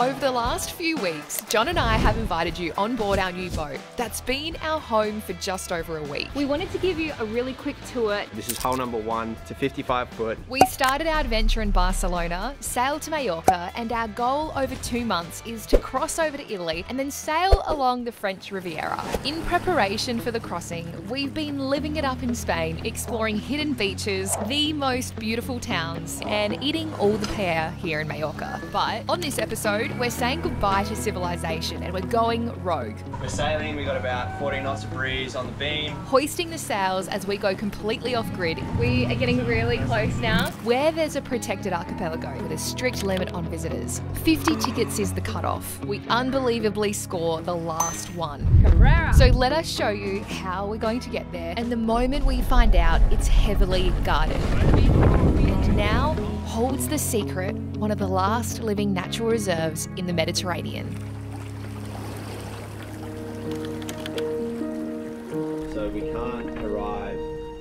Over the last few weeks, John and I have invited you on board our new boat that's been our home for just over a week. We wanted to give you a really quick tour. This is hull number 1. It's a 55 foot. We started our adventure in Barcelona, sailed to Mallorca, and our goal over 2 months is to cross over to Italy and then sail along the French Riviera. In preparation for the crossing, we've been living it up in Spain, exploring hidden beaches, the most beautiful towns, and eating all the paella here in Mallorca. But on this episode, we're saying goodbye to civilization and we're going rogue. We're sailing, we got about 40 knots of breeze on the beam. Hoisting the sails as we go completely off grid. We are getting really close now. Where there's a protected archipelago with a strict limit on visitors. 50 tickets is the cutoff. We unbelievably score the last one. Carrera. So let us show you how we're going to get there, and the moment we find out, it's heavily guarded. And now holds the secret, one of the last living natural reserves in the Mediterranean. So we can't arrive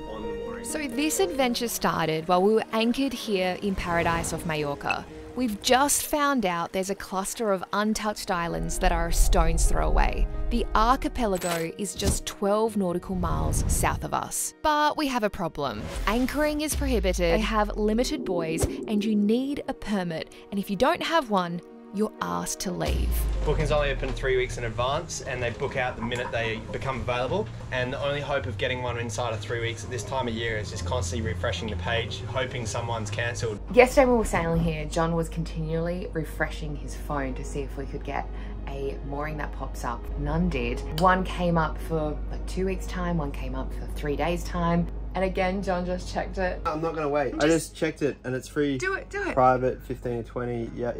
on the mooring. So this adventure started while we were anchored here in paradise off Mallorca. We've just found out there's a cluster of untouched islands that are a stone's throw away. The archipelago is just 12 nautical miles south of us. But we have a problem. Anchoring is prohibited, they have limited buoys, and you need a permit. And if you don't have one, you're asked to leave. Bookings only open 3 weeks in advance and they book out the minute they become available. And the only hope of getting one inside of 3 weeks at this time of year is just constantly refreshing the page, hoping someone's cancelled. Yesterday when we were sailing here, John was continually refreshing his phone to see if we could get a mooring that pops up. None did. One came up for like 2 weeks time, one came up for 3 days time. And again, John just checked it. I'm not gonna wait. I just checked it and it's free. Do it. Private, 15 to 20. Yeah.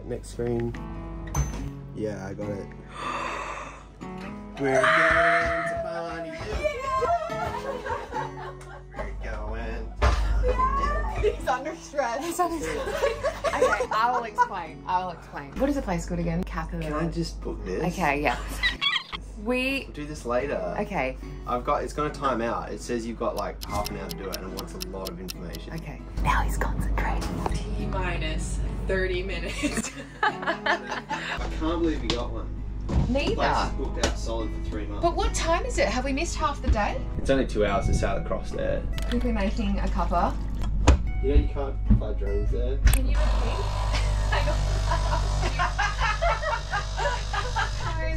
Next screen. Yeah, I got it. We're going to Bonnie. We're going. He's under stress. Okay, I will explain. What is the place called again? Can I just book this? Okay, yeah. We'll do this later. Okay. It's gonna time out. It says you've got like half an hour to do it and it wants a lot of information. Okay. Now he's concentrating. T-minus 30 minutes. I can't believe you got one. Neither. Place is booked out solid for 3 months. But what time is it? Have we missed half the day? It's only 2 hours to sail across there. I think we're making a cuppa. You know you can't fly drones there. Can you repeat?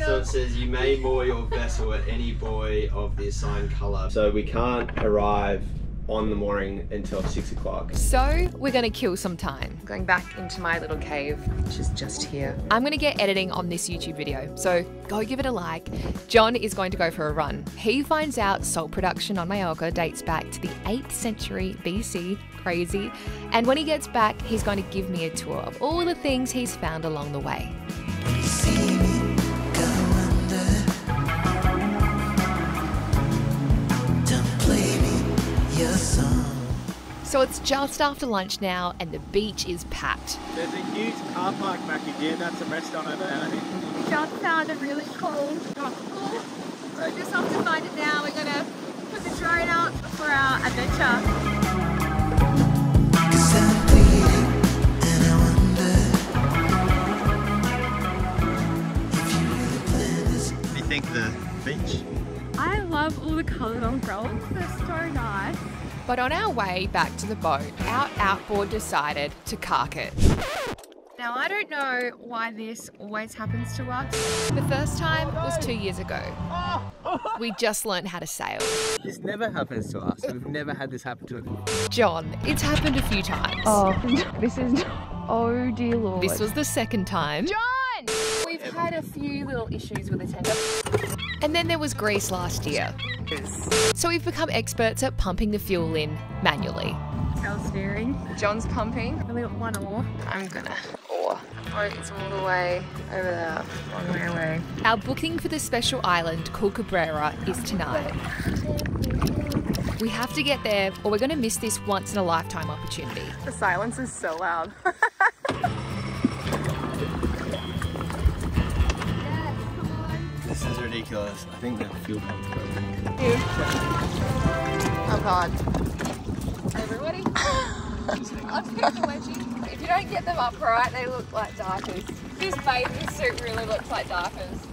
So it says you may moor your vessel at any buoy of the assigned colour. So we can't arrive on the mooring until 6 o'clock. So we're gonna kill some time. Going back into my little cave, which is just here. I'm gonna get editing on this YouTube video, so go give it a like. John is going to go for a run. He finds out salt production on Mallorca dates back to the 8th century BC, crazy. And when he gets back, he's going to give me a tour of all the things he's found along the way. So it's just after lunch now and the beach is packed. There's a huge car park back again. That's a restaurant over there, I think. Just found a really cool gospel. So just have to find it now. We're gonna put the drone out for our adventure. What do you think of the beach? I love all the coloured umbrellas. They're so nice. But on our way back to the boat, our outboard decided to cark it. Now I don't know why this always happens to us. The first time was 2 years ago. We just learned how to sail. This never happens to us. We've never had this happen to us. John, it's happened a few times. This is, oh dear Lord. This was the second time. John! We've had a few little issues with the tender. And then there was Greece last year. So we've become experts at pumping the fuel in manually. Tail steering. John's pumping. Only got one oar. I'm gonna oar. Boat's all the way over there, long way away. Our booking for the special island called Cabrera is tonight. We have to get there or we're gonna miss this once in a lifetime opportunity. The silence is so loud. This is ridiculous. I think the fuel pump's broken. Oh God. Everybody? I'll pick the wedgie. If you don't get them upright, they look like diapers. This bathing suit really looks like diapers.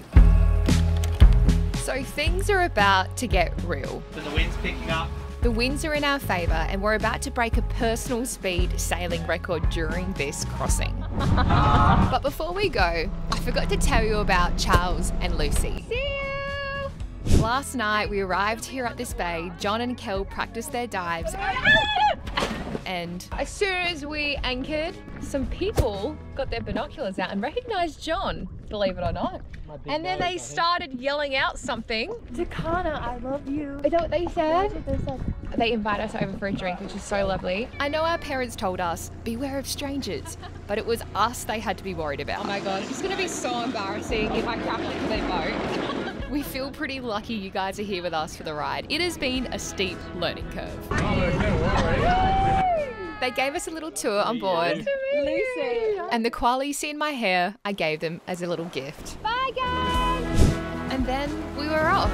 So things are about to get real. But the wind's picking up. The winds are in our favour and we're about to break a personal speed sailing record during this crossing. But before we go, I forgot to tell you about Charles and Lucy. See you! Last night we arrived here at this bay. John and Kel practiced their dives. And as soon as we anchored, some people got their binoculars out and recognised John, believe it or not. And then they started yelling out something. Takana, I love you. Is that what they said? They invite us over for a drink, which is so lovely. I know our parents told us, beware of strangers, but it was us they had to be worried about. Oh my God, it's gonna be so embarrassing if I crash into their boat. We feel pretty lucky you guys are here with us for the ride. It has been a steep learning curve. They gave us a little tour on board. Lucy. And the koalas in my hair, I gave them as a little gift. Bye guys! And then we were off.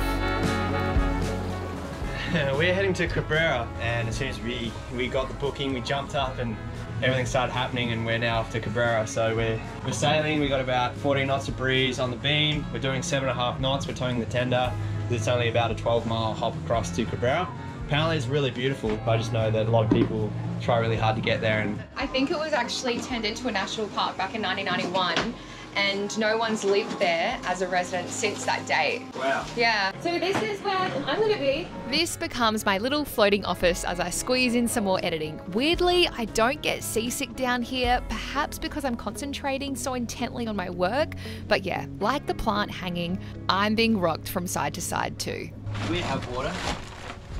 We're heading to Cabrera, and as soon as we got the booking, we jumped up and everything started happening, and we're now off to Cabrera. So we're sailing. We got about 14 knots of breeze on the beam. We're doing 7.5 knots. We're towing the tender. It's only about a 12-mile hop across to Cabrera. Apparently it's really beautiful. I just know that a lot of people try really hard to get there. And I think it was actually turned into a national park back in 1991. And no one's lived there as a resident since that date. wow. Yeah. So this is where I'm gonna be. This becomes my little floating office as I squeeze in some more editing. Weirdly, I don't get seasick down here, perhaps because I'm concentrating so intently on my work. But yeah, like the plant hanging, I'm being rocked from side to side too. Do we have water?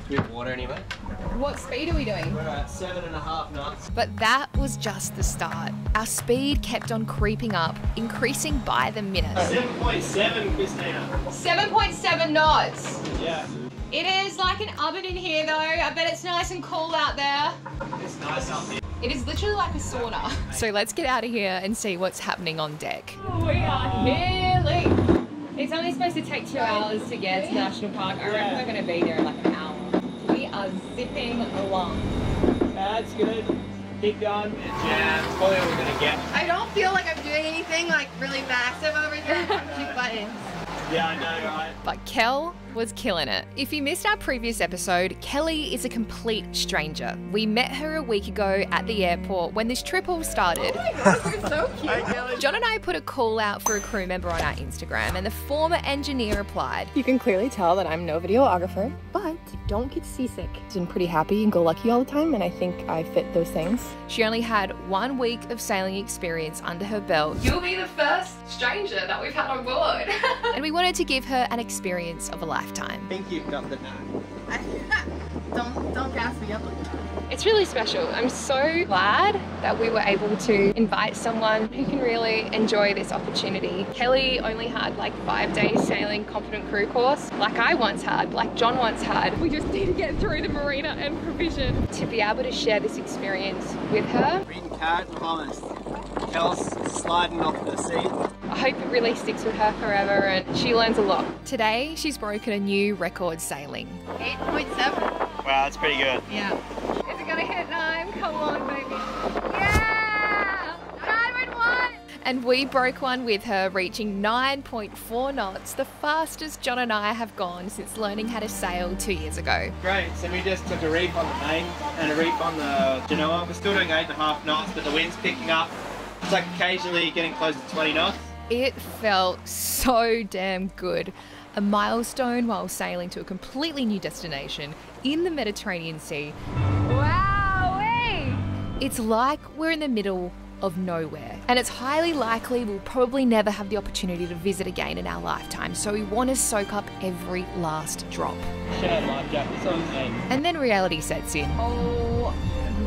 Do we have water anyway? What speed are we doing? We're at 7.5 knots. But that was just the start. Our speed kept on creeping up, increasing by the minute. 7.7, Christina. 7.7 knots. Yeah. It is like an oven in here though. I bet it's nice and cool out there. It's nice up here. It is literally like a sauna. So let's get out of here and see what's happening on deck. We are nearly. It's only supposed to take 2 hours to get to the national park. I reckon we're going to be there in like an hour. We are zipping along. That's good. Keep going. Yeah, it's probably what we're gonna get. I don't feel like I'm doing anything like really massive over here. Big buttons. Yeah, I know, right? But Kel was killing it. If you missed our previous episode, Kelly is a complete stranger. We met her a week ago at the airport when this trip all started. Oh my gosh, you're so cute. Hey, Kelly. John and I put a call out for a crew member on our Instagram and the former engineer replied, You can clearly tell that I'm no videographer, but don't get seasick. I'm pretty happy and go lucky all the time, and I think I fit those things. she only had 1 week of sailing experience under her belt. You'll be the first stranger that we've had on board. And we wanted to give her an experience of a lifetime. I think you've got the knack. Don't gas me up like that. It's really special. I'm so glad that we were able to invite someone who can really enjoy this opportunity. Kelly only had like 5 days sailing confident crew course, like I once had, like John once had. We just need to get through the marina and provision to be able to share this experience with her. Reading carrot and hummus. Kel's sliding off the seat. I hope it really sticks with her forever and she learns a lot. Today, she's broken a new record sailing. 8.7. Wow, that's pretty good. Yeah. Is it gonna hit 9? Come on, baby. Yeah! 9.1! And we broke one with her, reaching 9.4 knots, the fastest John and I have gone since learning how to sail 2 years ago. Great, so we just took a reef on the main and a reef on the Genoa. We're still doing 8.5 knots, but the wind's picking up. It's like occasionally getting close to 20 knots. It felt so damn good. A milestone while sailing to a completely new destination in the Mediterranean Sea. Wowee! It's like we're in the middle of nowhere. And it's highly likely we'll probably never have the opportunity to visit again in our lifetime, so we want to soak up every last drop. Shared life jackets on me. And then reality sets in. Oh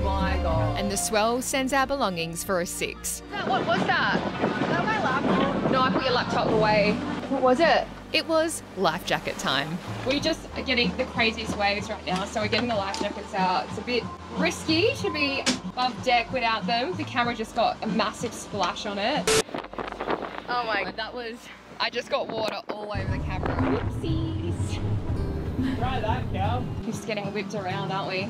my God. And the swell sends our belongings for a 6. What was that? Is that my laptop? No, I put your laptop away. What was it? It was life jacket time. We just are getting the craziest waves right now, so we're getting the life jackets out. It's a bit risky to be above deck without them. The camera just got a massive splash on it. Oh my God, that was... I just got water all over the camera. Whoopsies. Try that, Cal. Just getting whipped around, aren't we?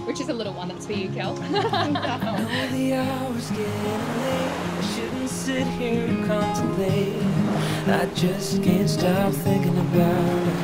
which is a little one. That's for you, Kel. The hours getting late. I shouldn't sit here and contemplate. I just can't stop thinking about it.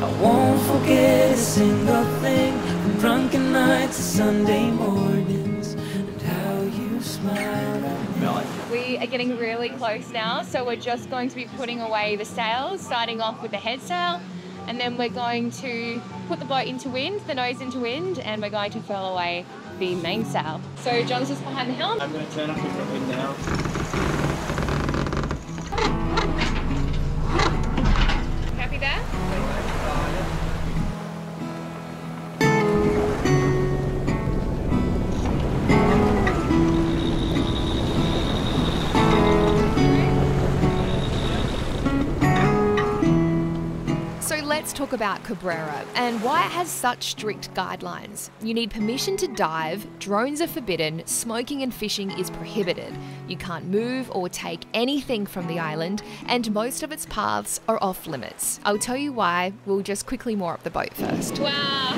I won't forget a single thing, from drunken nights to Sunday mornings, and how you smiled at me. We are getting really close now, so we're just going to be putting away the sails, starting off with the head sail, and then we're going to put the boat into wind, the nose into wind, and we're going to furl away the mainsail. So John's just behind the helm. I'm going to turn up and wind now. Happy there? So let's talk about Cabrera and why it has such strict guidelines. You need permission to dive, drones are forbidden, smoking and fishing is prohibited. You can't move or take anything from the island, and most of its paths are off limits. I'll tell you why. We'll just quickly moor up the boat first. Wow.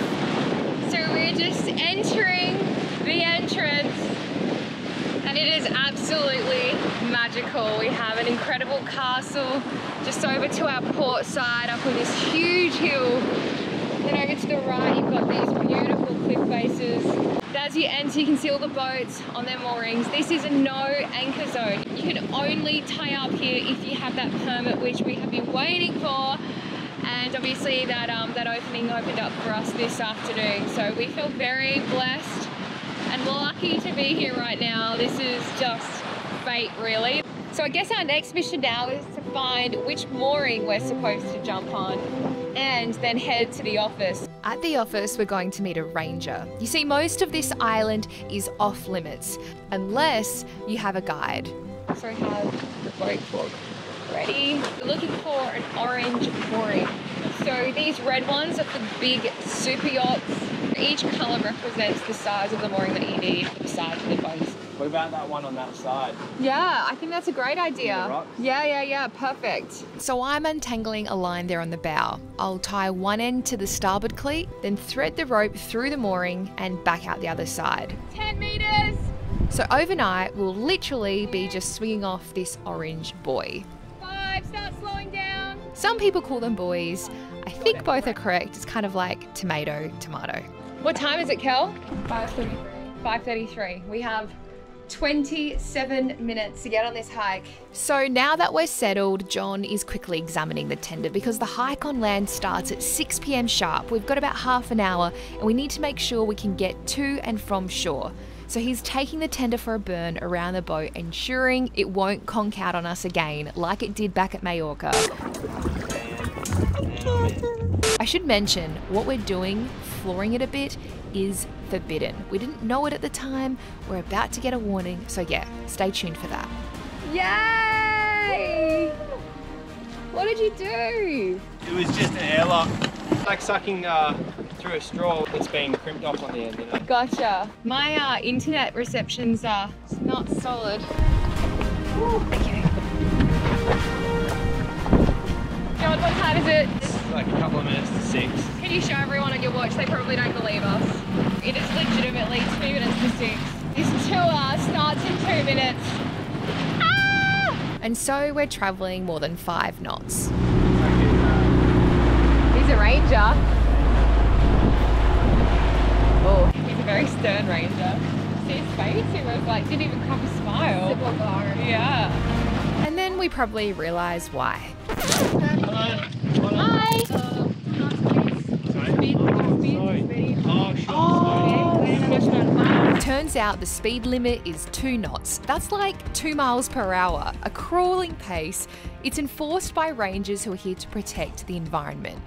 So we're just entering the entrance, and it is absolutely magical. We have an incredible castle just over to our port side, up on this huge hill. Then over to the right, you've got these beautiful cliff faces. As you enter, you can see all the boats on their moorings. This is a no anchor zone. You can only tie up here if you have that permit, which we have been waiting for. And obviously that opening opened up for us this afternoon. So we feel very blessed and lucky to be here right now. This is just fate, really. So I guess our next mission now is to find which mooring we're supposed to jump on and then head to the office. At the office, we're going to meet a ranger. You see, most of this island is off limits unless you have a guide. So we have the boat book ready. We're looking for an orange mooring. So these red ones are for big super yachts. Each colour represents the size of the mooring that you need for the size of the boat. What about that one on that side? Yeah, I think that's a great idea. The rocks? Yeah, perfect. So I'm untangling a line there on the bow. I'll tie one end to the starboard cleat, then thread the rope through the mooring and back out the other side. 10 meters! So overnight, we'll literally be just swinging off this orange buoy. 5, start slowing down. Some people call them buoys. I think both are correct. It's kind of like tomato, tomato. What time is it, Kel? 5:33. 5:33. We have 27 minutes to get on this hike. So now that we're settled, John is quickly examining the tender because the hike on land starts at 6 p.m. sharp. We've got about half an hour and we need to make sure we can get to and from shore. So he's taking the tender for a burn around the boat, ensuring it won't conk out on us again like it did back at Majorca. I should mention, what we're doing, flooring it a bit, is forbidden. We didn't know it at the time. We're about to get a warning, so yeah, stay tuned for that. Yay! What did you do? It was just an airlock. Like sucking through a straw that's been crimped off on the end, you know? Gotcha. My internet reception's not solid. Ooh, okay. John, what time is it? It's like a couple of minutes to 6. Can you show everyone on your watch? They probably don't believe us. It is legitimately 2 minutes to 6. This tour starts in 2 minutes. Ah! And so we're travelling more than 5 knots. He's a ranger. Oh, he's a very stern ranger. See his face? He was like, didn't even crack a smile. Yeah. And then we probably realise why. Hi. Turns out the speed limit is 2 knots. That's like 2 miles per hour, a crawling pace. It's enforced by rangers who are here to protect the environment.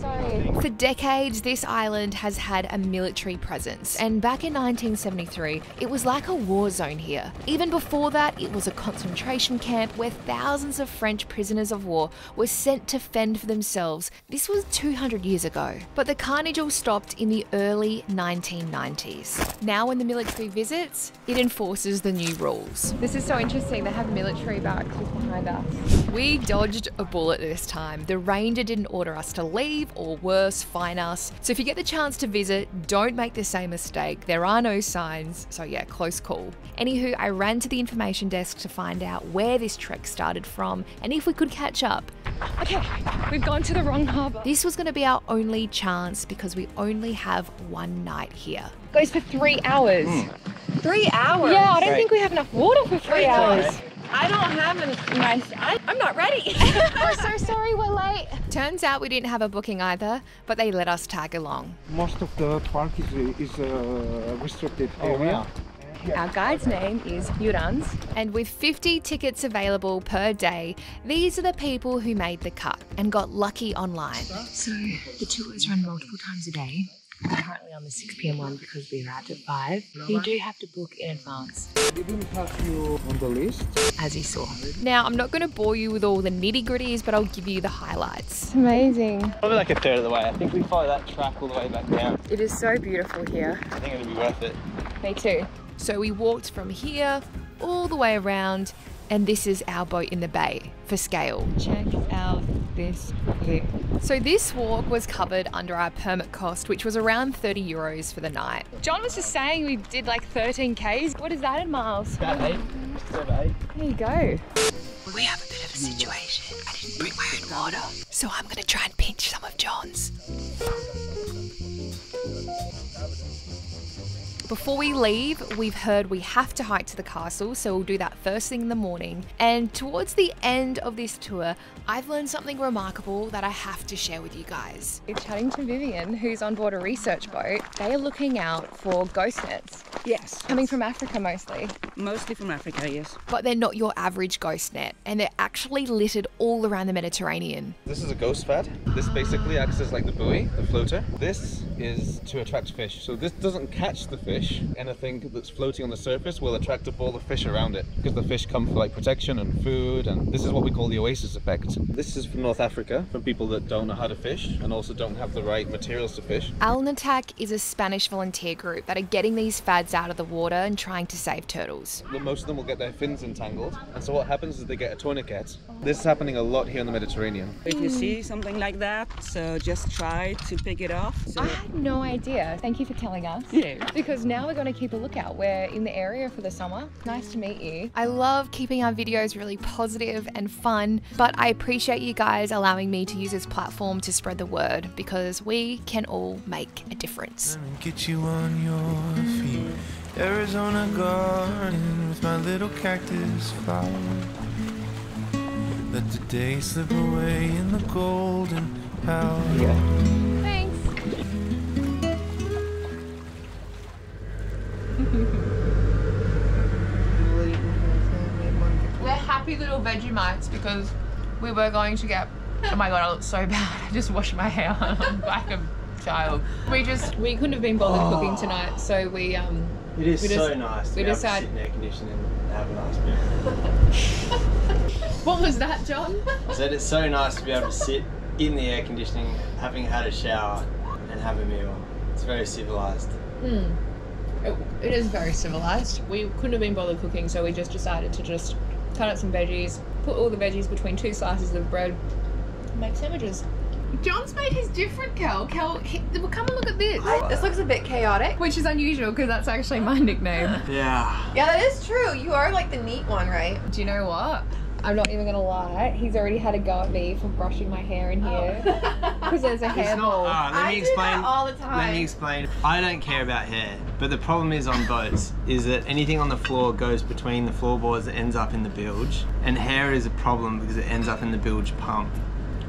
Sorry. For decades, this island has had a military presence, and back in 1973, it was like a war zone here. Even before that, it was a concentration camp where thousands of French prisoners of war were sent to fend for themselves. This was 200 years ago. But the carnage all stopped in the early 1990s. Now when the military visits, it enforces the new rules. This is so interesting. They have military barracks just behind us. We dodged a bullet this time. The ranger didn't order us to leave. leave or worse, fine us. So if you get the chance to visit, don't make the same mistake. There are no signs, so yeah, close call. Anywho, I ran to the information desk to find out where this trek started from and if we could catch up. Okay, we've gone to the wrong harbour. This was going to be our only chance because we only have one night here. Goes for 3 hours. 3 hours? Yeah, I don't think we have enough water for 3 hours. I don't have a nice. I'm not ready. We're so sorry we're late. Turns out we didn't have a booking either, but they let us tag along. Most of the park is a restricted area. Our guide's name is Yurans. And with 50 tickets available per day, these are the people who made the cut and got lucky online. So the tours run multiple times a day. We're currently on the 6 p.m. one because we arrived at 5. You do have to book in advance, We didn't have you on the list. as you saw. Now, I'm not going to bore you with all the nitty-gritties, but I'll give you the highlights. Amazing. Probably like a third of the way. I think we follow that track all the way back down. It is so beautiful here. I think it'll be worth it. Me too. So we walked from here all the way around, and this is our boat in the bay for scale. Check out this view. So this walk was covered under our permit cost, which was around 30 euros for the night. John was just saying we did like 13 Ks. What is that in miles? About 8. Just over 8. There you go. We have a bit of a situation. I didn't bring my own water, so I'm going to try and pinch some of John's. Before we leave, we've heard we have to hike to the castle, so we'll do that first thing in the morning. And towards the end of this tour, I've learned something remarkable that I have to share with you guys. We're chatting to Vivian, who's on board a research boat. They are looking out for ghost nets. Yes, Coming from Africa mostly. mostly from Africa, yes. But they're not your average ghost net, and they're actually littered all around the Mediterranean. This is a ghost pad. This basically acts as like the buoy, the floater. This is to attract fish. So this doesn't catch the fish. Anything that's floating on the surface will attract up all the fish around it because the fish come for like protection and food, and this is what we call the oasis effect. This is from North Africa, from people that don't know how to fish and also don't have the right materials to fish. Alnatak is a Spanish volunteer group that are getting these fads out of the water and trying to save turtles. Most of them will get their fins entangled, and so what happens is they get a tourniquet. This is happening a lot here in the Mediterranean. If you see something like that, so just try to pick it off. So, I had no idea. Thank you for telling us. yeah. Because now we're going to keep a lookout. We're in the area for the summer. Nice to meet you. I love keeping our videos really positive and fun, but I appreciate you guys allowing me to use this platform to spread the word because we can all make a difference. And get you on your feet. Arizona garden with my little cactus flower. Let the day slip away in the golden hour. Thanks. We're happy little Vegemites because we were going to get. Oh my god, I look so bad. I just washed my hair. I'm like a child. We couldn't have been bothered cooking tonight, so we It is We so just- nice to we be able to decide- sit in air conditioning and have a nice meal. What was that, John? I said it's so nice to be able to sit in the air conditioning, having had a shower and have a meal. It's very civilized. It is very civilized. We couldn't have been bothered cooking, so we just decided to just cut up some veggies, put all the veggies between 2 slices of bread, and make sandwiches. John's made his different, Kel. Kel, well, come and look at this. This looks a bit chaotic. Which is unusual because that's actually my nickname. Yeah. Yeah, that is true. You are like the neat one, right? Do you know what? I'm not even gonna lie. He's already had a go at me for brushing my hair in here because there's a It's not. hairball. Let me explain. all the time. Let me explain. I don't care about hair, but the problem is on boats is that anything on the floor goes between the floorboards that ends up in the bilge, and hair is a problem because it ends up in the bilge pump.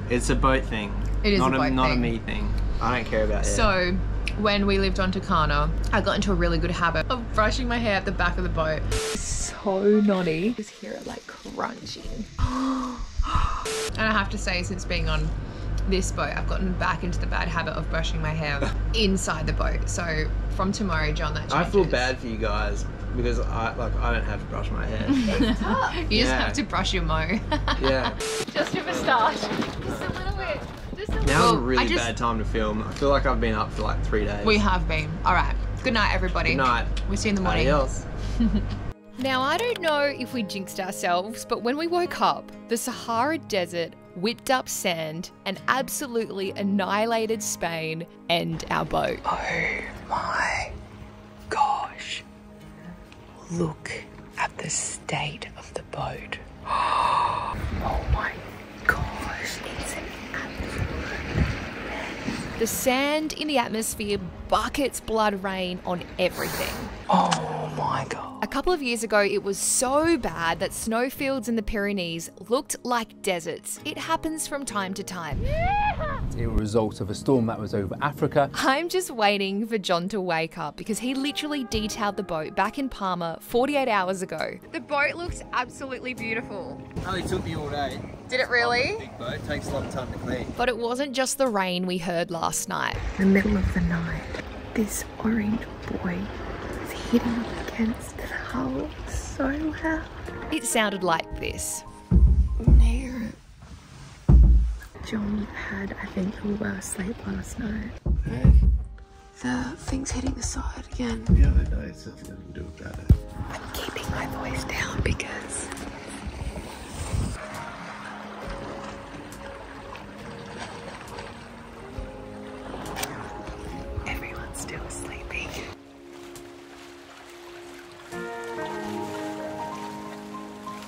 It's a boat thing. It is not a boat not thing. a me thing. I don't care about hair. So, when we lived on Tucana, I got into a really good habit of brushing my hair at the back of the boat. So naughty. Just hear it like crunching. And I have to say, since being on this boat, I've gotten back into the bad habit of brushing my hair inside the boat. So from tomorrow, John, that changes. I feel bad for you guys because I don't have to brush my hair. You just Yeah. have to brush your mo. Yeah. Just a moustache. Just a little bit. Just a Now's Well, a really I just- bad time to film. I feel like I've been up for like 3 days. We have been. All right. Good night, everybody. Good night. We'll see you in the morning. Adios. Now, I don't know if we jinxed ourselves, but when we woke up, the Sahara Desert whipped up sand, and absolutely annihilated Spain and our boat. Oh my gosh. Look at the state of the boat. Oh my gosh, it's an absolute mess. The sand in the atmosphere buckets blood rain on everything. Oh my god. A couple of years ago, it was so bad that snowfields in the Pyrenees looked like deserts. It happens from time to time. It was a result of a storm that was over Africa. I'm just waiting for John to wake up because he literally detailed the boat back in Palma 48 hours ago. The boat looks absolutely beautiful. Only took me all day. Did it really? Big boat, takes a lot of time to clean. But it wasn't just the rain we heard last night. In the middle of the night, this orange boy was hitting against the hull so loud. It sounded like this. Near. John, you've had, I think, your worst sleep last night. Hey? The thing's hitting the side again. Yeah, I know, it's nothing to do with that. I'm keeping my voice down because everyone's still sleeping.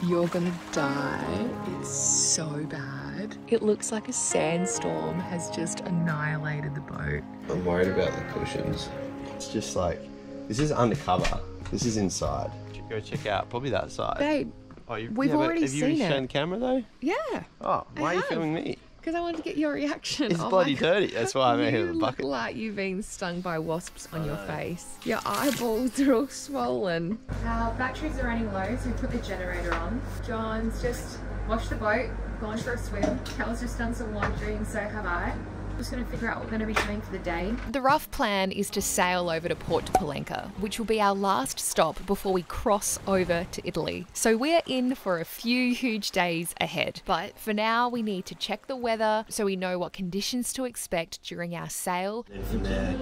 You're gonna die. It's so bad. It looks like a sandstorm has just annihilated the boat. I'm worried about the cushions. It's just like, this is undercover. This is inside. Go check out, probably that side. Babe, oh, we've already have seen you it. shown the camera though? Yeah. Oh, why are you filming me? Because I wanted to get your reaction. It's bloody dirty. That's why I'm out here with a You bucket. look like you've been stung by wasps on your face. Your eyeballs are all swollen. Our batteries are running low, so we put the generator on. John's just washed the boat, gone for a swim. Kel's just done some laundry, and so have I. Just going to figure out what we're going to be doing for the day. The rough plan is to sail over to Port de Palenque, which will be our last stop before we cross over to Italy. So we're in for a few huge days ahead. But for now, we need to check the weather so we know what conditions to expect during our sail. Then from there,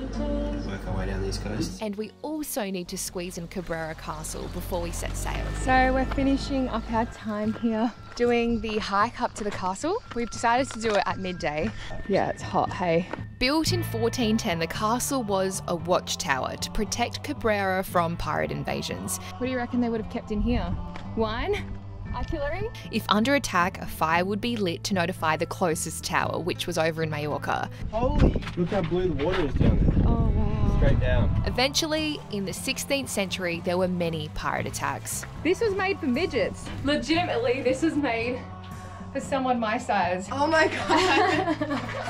work our way down the east coast. And we also need to squeeze in Cabrera Castle before we set sail. So we're finishing up our time here doing the hike up to the castle. We've decided to do it at midday. Yeah, it's hot, hey. Built in 1410, the castle was a watchtower to protect Cabrera from pirate invasions. What do you reckon they would have kept in here? Wine? Artillery? If under attack, a fire would be lit to notify the closest tower, which was over in Mallorca. Holy! Look how blue the water is down there. Oh, wow. Straight down. Eventually, in the 16th century, there were many pirate attacks. This was made for midgets. Legitimately, this was made for someone my size. Oh my god.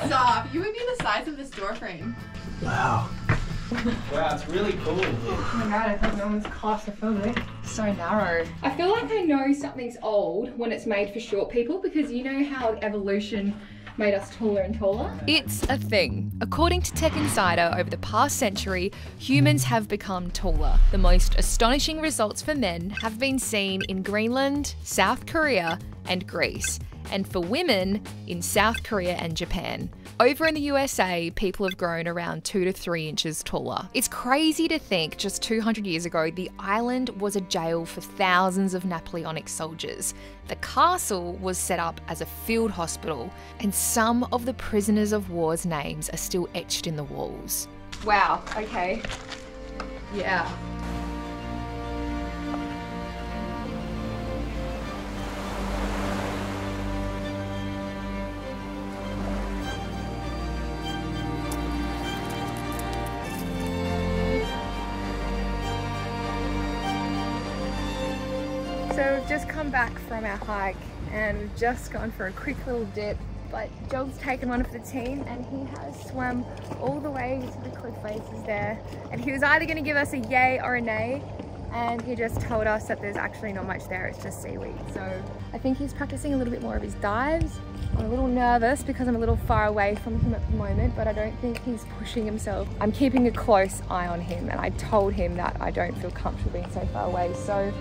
Stop. You would be the size of this door frame. Wow. Wow, it's really cool in here. Oh my god, I thought no one's claustrophobic. So narrow. I feel like I know something's old when it's made for short people, because you know how evolution made us taller and taller? It's a thing. According to Tech Insider, over the past century, humans have become taller. The most astonishing results for men have been seen in Greenland, South Korea, and Greece. And for women, in South Korea and Japan. Over in the USA, people have grown around 2 to 3 inches taller. It's crazy to think just 200 years ago, the island was a jail for thousands of Napoleonic soldiers. The castle was set up as a field hospital, and some of the prisoners of war's names are still etched in the walls. Wow, okay. Yeah. So we've just come back from our hike and we've just gone for a quick little dip, but Jog's taken one for the team and he has swum all the way to the cliff faces there, and he was either going to give us a yay or a nay, and he just told us that there's actually not much there, it's just seaweed. So I think he's practicing a little bit more of his dives. I'm a little nervous because I'm a little far away from him at the moment, but I don't think he's pushing himself. I'm keeping a close eye on him, and I told him that I don't feel comfortable being so far away. So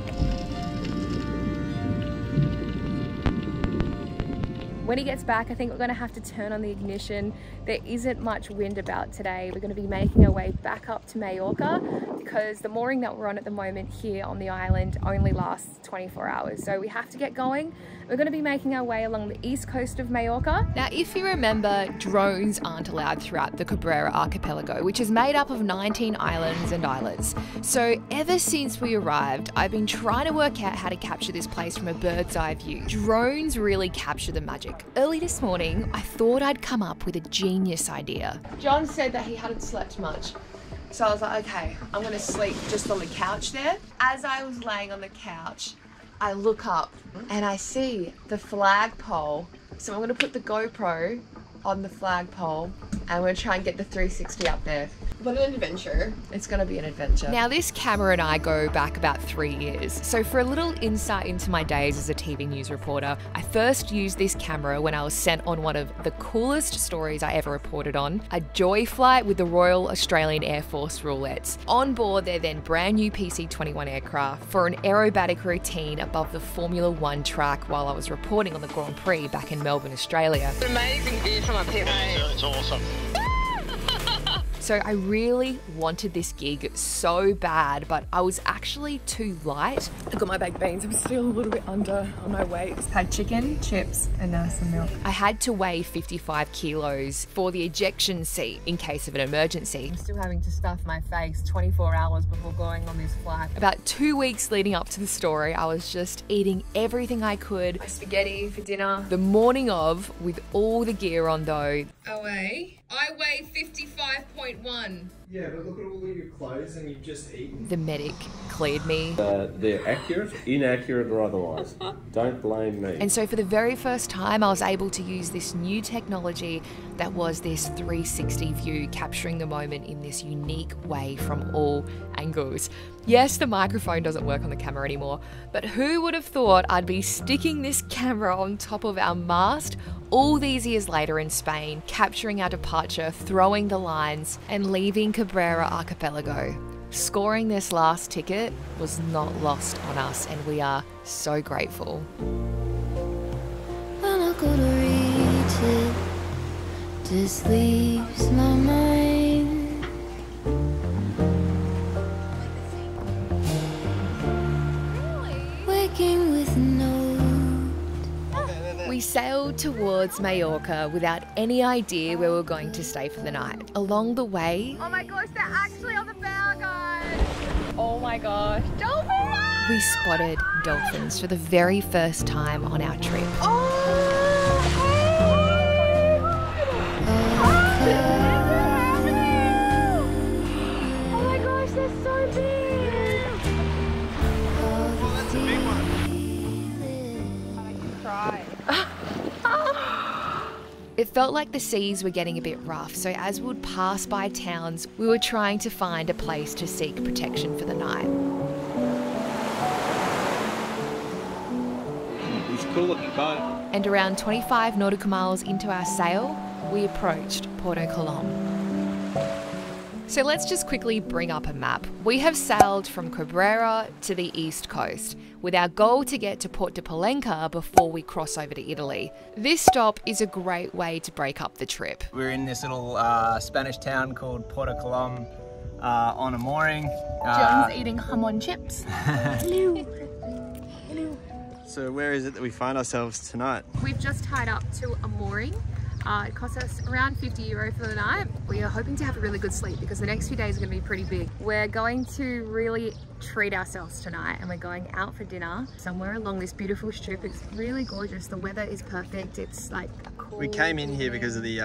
When he gets back, I think we're going to have to turn on the ignition. There isn't much wind about today. We're going to be making our way back up to Mallorca because the mooring that we're on at the moment here on the island only lasts 24 hours. So we have to get going. We're going to be making our way along the east coast of Mallorca. Now, if you remember, drones aren't allowed throughout the Cabrera archipelago, which is made up of 19 islands and islets. So ever since we arrived, I've been trying to work out how to capture this place from a bird's eye view. Drones really capture the magic. Early this morning, I thought I'd come up with a genius idea. John said that he hadn't slept much. So I was like, okay, I'm gonna sleep just on the couch there. As I was laying on the couch, I look up and I see the flagpole. So I'm gonna put the GoPro on the flagpole and we're gonna try and get the 360 up there. What an adventure. It's gonna be an adventure. Now this camera and I go back about 3 years. So for a little insight into my days as a TV news reporter, I first used this camera when I was sent on one of the coolest stories I ever reported on, a joy flight with the Royal Australian Air Force Roulettes. On board their then brand new PC-21 aircraft for an aerobatic routine above the Formula One track while I was reporting on the Grand Prix back in Melbourne, Australia. It's an amazing view from up here. It's awesome. So I really wanted this gig so bad, but I was actually too light. I got my baked beans, I'm still a little bit under on my weight. Had chicken, chips, and now some milk. I had to weigh 55 kilos for the ejection seat in case of an emergency. I'm still having to stuff my face 24 hours before going on this flight. About 2 weeks leading up to the story, I was just eating everything I could. Spaghetti for dinner. The morning of, with all the gear on though. I weigh 55.1. Yeah, but look at all of your clothes and you've just eaten. The medic cleared me. They're accurate, inaccurate or otherwise. Don't blame me. And so for the very first time, I was able to use this new technology that was this 360 view, capturing the moment in this unique way from all angles. Yes, the microphone doesn't work on the camera anymore, but who would have thought I'd be sticking this camera on top of our mast all these years later in Spain, capturing our departure, throwing the lines, and leaving Cabrera Archipelago. Scoring this last ticket was not lost on us, and we are so grateful. I'm not gonna reach it, just leaves my mind. Waking with no. We sailed towards Mallorca without any idea where we were going to stay for the night. Along the way, Oh my gosh, they're actually on the bow, guys. Oh my gosh, dolphins! we spotted dolphins for the very first time on our trip. Oh my gosh, they're so big. Oh, that's a big one. Cry. It felt like the seas were getting a bit rough, so as we would pass by towns, we were trying to find a place to seek protection for the night. It's a cool looking boat. And around 25 nautical miles into our sail, we approached Puerto Colom. So let's just quickly bring up a map. We have sailed from Cabrera to the east coast, with our goal to get to Port de Palenque before we cross over to Italy. This stop is a great way to break up the trip. We're in this little Spanish town called Puerto Colom on a mooring. John's eating jamon chips. So where is it that we find ourselves tonight? We've just tied up to a mooring. It cost us around €50 for the night. We are hoping to have a really good sleep because the next few days are going to be pretty big. We're going to really treat ourselves tonight and we're going out for dinner somewhere along this beautiful strip. It's really gorgeous. The weather is perfect. It's like cool. We came in here because of the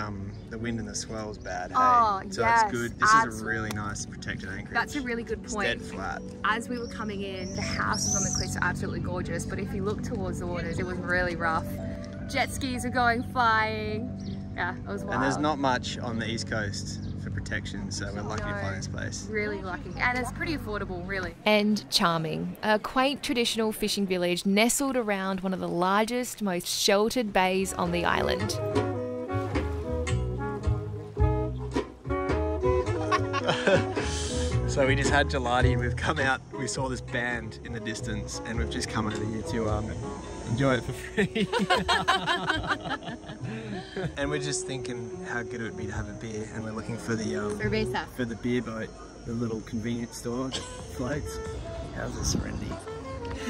wind and the swell's bad. Hey? Oh, so yes, it's good. This is a really nice protected anchorage. That's a really good point. It's dead flat. As we were coming in, the houses on the cliffs are absolutely gorgeous, but if you look towards the waters, it was really rough. Jet skis are going flying. Yeah, it was wild. And there's not much on the east coast for protection, so we're lucky to find this place. Really lucky. And it's pretty affordable, really. And charming. A quaint traditional fishing village nestled around one of the largest, most sheltered bays on the island. So we just had gelati, we've come out, we saw this band in the distance, and we've just come over here to enjoy it for free. And we're just thinking how good it would be to have a beer, and we're looking for the for the beer boat, the little convenience store that floats. How's the Serenity?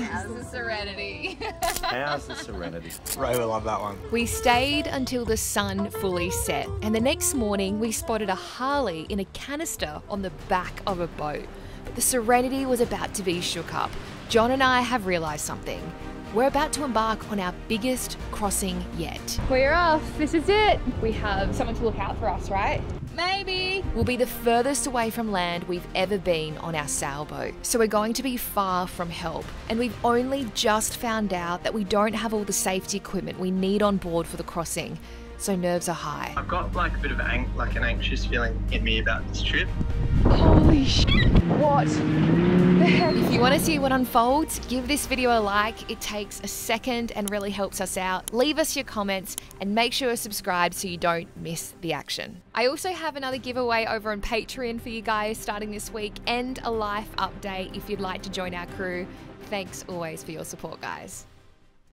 How's the Serenity? How's the Serenity? Ray will love that one. We stayed until the sun fully set, and the next morning we spotted a Harley in a canister on the back of a boat. The Serenity was about to be shook up. John and I have realised something. We're about to embark on our biggest crossing yet. We're off. This is it. We have someone to look out for us, right? Maybe. We'll be the furthest away from land we've ever been on our sailboat. So we're going to be far from help. And we've only just found out that we don't have all the safety equipment we need on board for the crossing. So nerves are high. I've got like a bit of an anxious feeling in me about this trip. Holy shit. What the heck? If you want to see what unfolds, give this video a like. It takes a second and really helps us out. Leave us your comments and make sure you're subscribed so you don't miss the action. I also have another giveaway over on Patreon for you guys starting this week, and a life update if you'd like to join our crew. Thanks always for your support, guys.